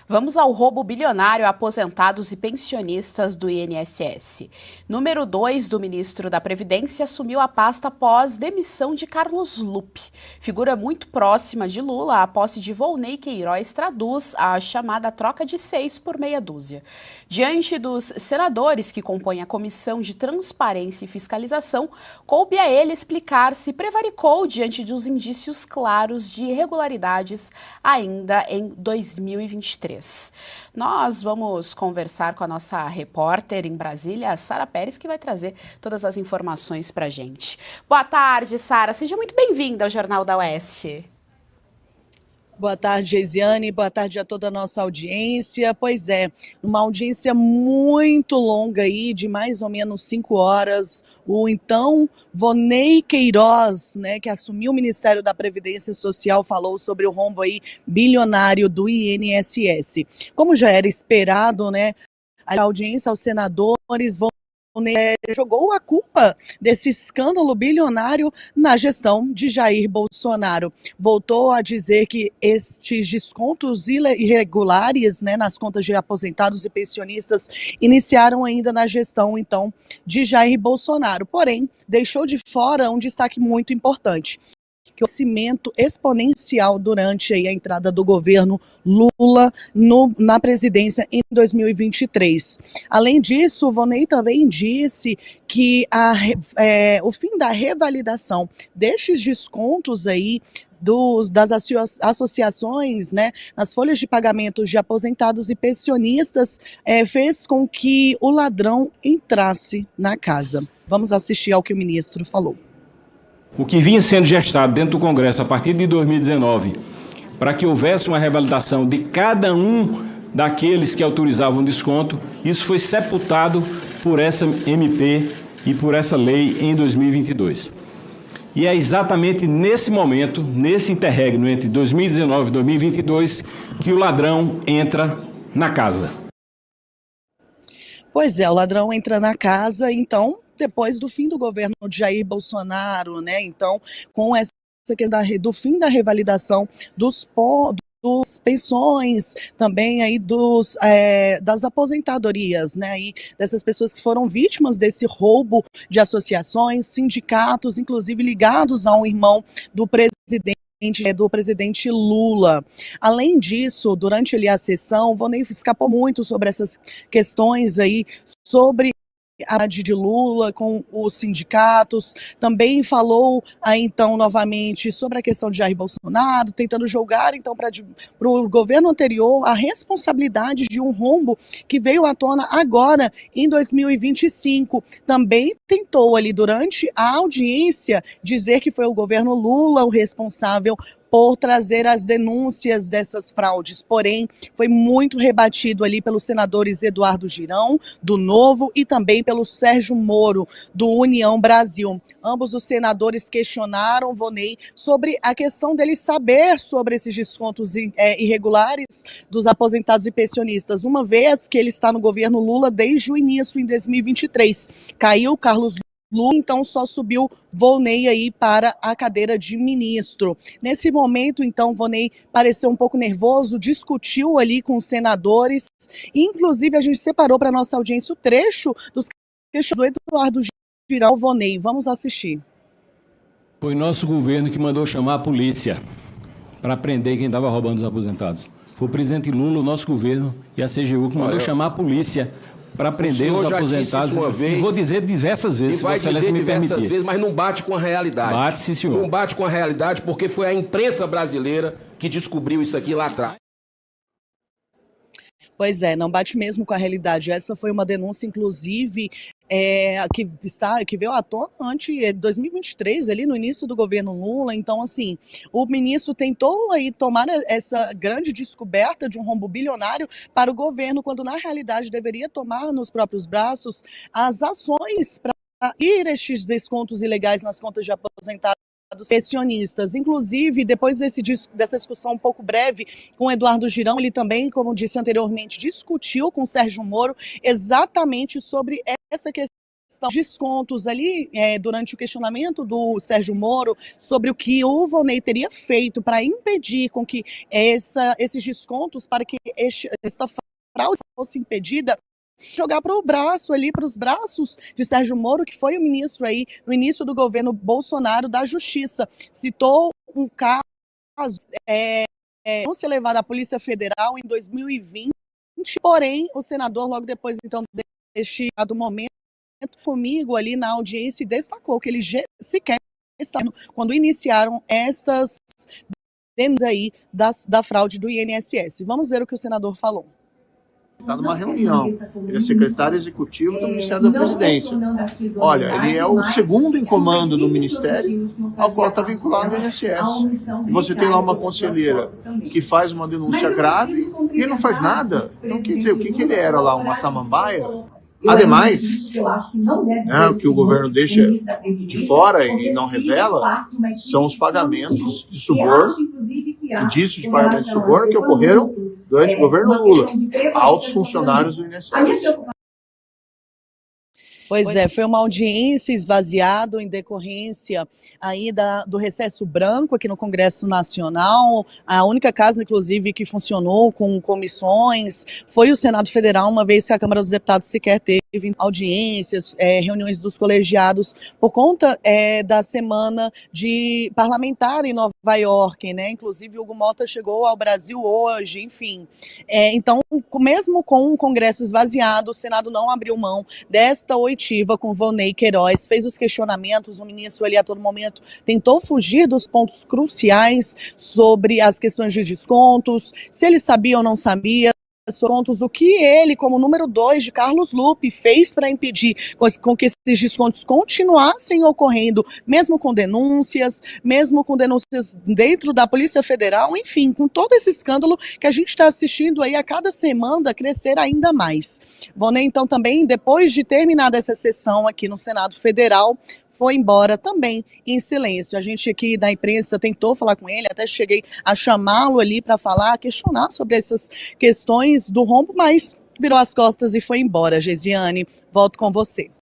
Vamos ao roubo bilionário a aposentados e pensionistas do INSS. Número 2 do ministro da Previdência assumiu a pasta após demissão de Carlos Lupe. Figura muito próxima de Lula, a posse de Volney Queiroz traduz a chamada troca de 6 por meia dúzia. Diante dos senadores que compõem a Comissão de Transparência e Fiscalização, coube a ele explicar se prevaricou diante dos indícios claros de irregularidades ainda em 2023. Nós vamos conversar com a nossa repórter em Brasília, Sara Pérez, que vai trazer todas as informações para a gente. Boa tarde, Sara. Seja muito bem-vinda ao Jornal da Oeste. Boa tarde, Geisiane. Boa tarde a toda a nossa audiência. Pois é, uma audiência muito longa aí, de mais ou menos 5 horas. O então Volney Queiroz, né, que assumiu o Ministério da Previdência Social, falou sobre o rombo aí bilionário do INSS. Como já era esperado, né, a audiência aos senadores jogou a culpa desse escândalo bilionário na gestão de Jair Bolsonaro. Voltou a dizer que estes descontos irregulares, né, nas contas de aposentados e pensionistas iniciaram ainda na gestão, então, de Jair Bolsonaro. Porém, deixou de fora um destaque muito importante: que o crescimento exponencial durante a entrada do governo Lula na presidência em 2023. Além disso, o Volney também disse que o fim da revalidação destes descontos aí das associações, né, nas folhas de pagamento de aposentados e pensionistas, fez com que o ladrão entrasse na casa. Vamos assistir ao que o ministro falou. O que vinha sendo gestado dentro do Congresso a partir de 2019, para que houvesse uma revalidação de cada um daqueles que autorizavam desconto, isso foi sepultado por essa MP e por essa lei em 2022. E é exatamente nesse momento, nesse interregno entre 2019 e 2022, que o ladrão entra na casa. Pois é, o ladrão entra na casa, então, depois do fim do governo de Jair Bolsonaro, né? Então, com essa questão do fim da revalidação dos pensões, também aí das aposentadorias, né? Aí dessas pessoas que foram vítimas desse roubo de associações, sindicatos, inclusive ligados a um irmão do presidente Lula. Além disso, durante ali a sessão, o Volney escapou muito sobre essas questões aí, sobre a de Lula com os sindicatos, também falou aí então novamente sobre a questão de Jair Bolsonaro, tentando jogar então para o governo anterior a responsabilidade de um rombo que veio à tona agora em 2025. Também tentou ali durante a audiência dizer que foi o governo Lula o responsável por trazer as denúncias dessas fraudes, porém foi muito rebatido ali pelos senadores Eduardo Girão, do Novo, e também pelo Sérgio Moro, do União Brasil. Ambos os senadores questionaram Volney sobre a questão dele saber sobre esses descontos irregulares dos aposentados e pensionistas, uma vez que ele está no governo Lula desde o início, em 2023. Caiu Carlos Lula, então só subiu Volney aí para a cadeira de ministro. Nesse momento, então, Volney pareceu um pouco nervoso, discutiu ali com os senadores, inclusive a gente separou para nossa audiência o trecho dos questionamentos do Eduardo Girão ao Volney. Vamos assistir. Foi nosso governo que mandou chamar a polícia para prender quem estava roubando os aposentados. Foi o presidente Lula, o nosso governo e a CGU que mandou chamar a polícia para prender os aposentados. E vou dizer diversas vezes, se Vossa Excelência me permitir. Vezes, mas não bate com a realidade. Bate, sim, senhor. Não bate com a realidade porque foi a imprensa brasileira que descobriu isso aqui lá atrás. Pois é, não bate mesmo com a realidade. Essa foi uma denúncia, inclusive, que veio à tona antes 2023, ali no início do governo Lula. Então, assim, o ministro tentou aí tomar essa grande descoberta de um rombo bilionário para o governo, quando na realidade deveria tomar nos próprios braços as ações para ir estes descontos ilegais nas contas de aposentados pensionistas. Inclusive, depois dessa discussão um pouco breve com Eduardo Girão, ele também, como disse anteriormente, discutiu com Sérgio Moro exatamente sobre essa questão descontos ali, durante o questionamento do Sérgio Moro sobre o que o Volney teria feito para impedir com que esses descontos, para que esta fraude fosse impedida, jogar para o braço ali, para os braços de Sérgio Moro, que foi o ministro aí no início do governo Bolsonaro da Justiça. Citou um caso não ser levado à Polícia Federal em 2020, porém o senador logo depois então deste momento comigo ali na audiência e destacou que ele sequer estava quando iniciaram essas denúncias aí da fraude do INSS. Vamos ver o que o senador falou. Está numa reunião, ele é secretário executivo do Ministério da Presidência. Olha, ele é o segundo em comando do Ministério, ao qual está vinculado ao INSS. E você tem lá uma conselheira que faz uma denúncia grave e ele não faz nada. Então, quer dizer, o que ele era lá, uma samambaia? Ademais, o que o governo deixa de fora e não revela são os pagamentos de suborno, indícios de pagamento de suborno que ocorreram durante o governo Lula, a altos funcionários do INSS. Pois é, foi uma audiência esvaziada em decorrência aí do recesso branco aqui no Congresso Nacional. A única casa, inclusive, que funcionou com comissões foi o Senado Federal, uma vez que a Câmara dos Deputados sequer teve audiências, reuniões dos colegiados, por conta da semana de parlamentar em Nova York, né? Inclusive, Hugo Mota chegou ao Brasil hoje, enfim. Então, mesmo com o Congresso esvaziado, o Senado não abriu mão desta oitiva com Volney Queiroz, fez os questionamentos, o ministro ali a todo momento tentou fugir dos pontos cruciais sobre as questões de descontos, se ele sabia ou não sabia, o que ele, como número 2 de Carlos Lupe, fez para impedir com que esses descontos continuassem ocorrendo, mesmo com denúncias dentro da Polícia Federal, enfim, com todo esse escândalo que a gente está assistindo aí a cada semana crescer ainda mais. Volney, então, também, depois de terminada essa sessão aqui no Senado Federal, foi embora também em silêncio. A gente aqui da imprensa tentou falar com ele, até cheguei a chamá-lo ali para falar, questionar sobre essas questões do rombo, mas virou as costas e foi embora. Geisiane, volto com você.